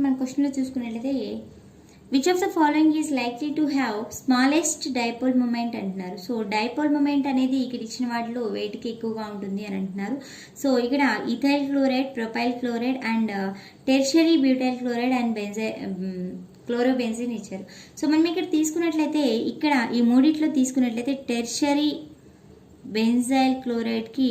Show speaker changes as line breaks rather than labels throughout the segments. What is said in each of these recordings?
మన క్వశ్చన్లో చూసుకున్నట్లయితే which of the following is likely to have smallest dipole moment అంటున్నారు. సో డైపోల్ మూమెంట్ అనేది ఇక్కడ ఇచ్చిన వాటిలో వేటికి ఎక్కువగా ఉంటుంది అని అంటున్నారు. సో ఇక్కడ ethyl chloride, propyl chloride and tertiary butyl chloride and chlorobenzene ఇచ్చారు. సో మనం ఇక్కడ తీసుకున్నట్లయితే ఇక్కడ ఈ మూడిట్లో తీసుకున్నట్లయితే టెర్షరీ బెంజైల్ క్లోరైడ్కి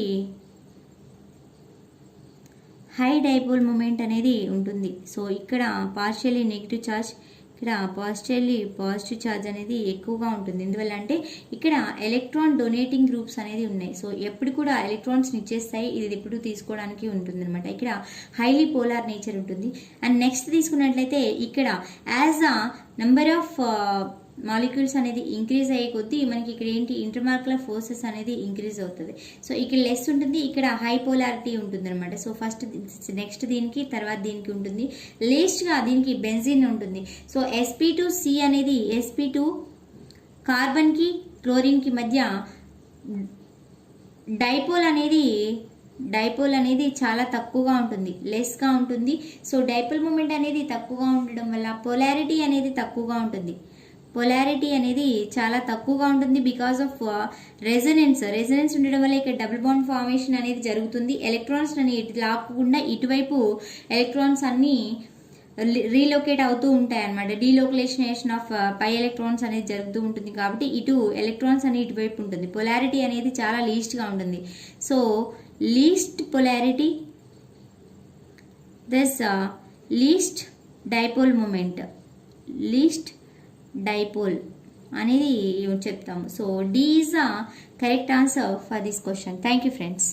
హై డైపోల్ మూమెంట్ అనేది ఉంటుంది. సో ఇక్కడ పార్షియల్లీ నెగిటివ్ ఛార్జ్, ఇక్కడ పాజిటివ్ ఛార్జ్ అనేది ఎక్కువగా ఉంటుంది. ఎందువల్ల అంటే ఇక్కడ ఎలక్ట్రాన్ డొనేటింగ్ గ్రూప్స్ అనేది ఉన్నాయి. సో ఎప్పుడు కూడా ఎలక్ట్రాన్స్ ఇచ్చేస్తాయి, ఇది ఎప్పుడు తీసుకోవడానికి ఉంటుంది అనమాట. ఇక్కడ హైలీ పోలార్ నేచర్ ఉంటుంది. అండ్ నెక్స్ట్ తీసుకున్నట్లయితే ఇక్కడ as a number of molecules అనేది ఇంక్రీజ్ అయ్యే కొద్దీ మనకి ఇక్కడ ఏంటి ఇంటర్మాలిక్యులర్ ఫోర్సెస్ అనేది ఇంక్రీజ్ అవుతుంది. సో ఇక్కడ లెస్ ఉంటుంది, ఇక్కడ హై పోలారిటీ ఉంటుంది అనమాట. సో ఫస్ట్ నెక్స్ట్ దీనికి, తర్వాత దీనికి ఉంటుంది. లేస్ట్గా దీనికి బెంజిన్ ఉంటుంది. సో sp2c అనేది sp2 కార్బన్కి క్లోరిన్కి మధ్య డైపోల్ అనేది చాలా తక్కువగా ఉంటుంది, లెస్గా ఉంటుంది. సో డైపోల్ మూమెంట్ అనేది తక్కువగా ఉండడం వల్ల పొలారిటీ అనేది తక్కువగా ఉంటుంది. పొలారిటీ అనేది చాలా తక్కువగా ఉంటుంది బికాస్ ఆఫ్ రెజనెన్స్ ఉండడం వల్ల ఇక్కడ డబుల్ బాండ్ ఫార్మేషన్ అనేది జరుగుతుంది. ఎలక్ట్రాన్స్ అని లాక్కుండా ఇటువైపు ఎలక్ట్రాన్స్ అన్ని రీలొకేట్ అవుతూ ఉంటాయి అన్నమాట. డీలోకలేషనేషన్ ఆఫ్ పై ఎలక్ట్రాన్స్ అనేది జరుగుతూ ఉంటుంది. కాబట్టి ఇటు ఎలక్ట్రాన్స్ అని ఇటువైపు ఉంటుంది. పొలారిటీ అనేది చాలా లీస్ట్గా ఉంటుంది. So least polarity thus least dipole moment, least dipole అనేది చెప్తాము. So D is the correct answer for this question. Thank you friends.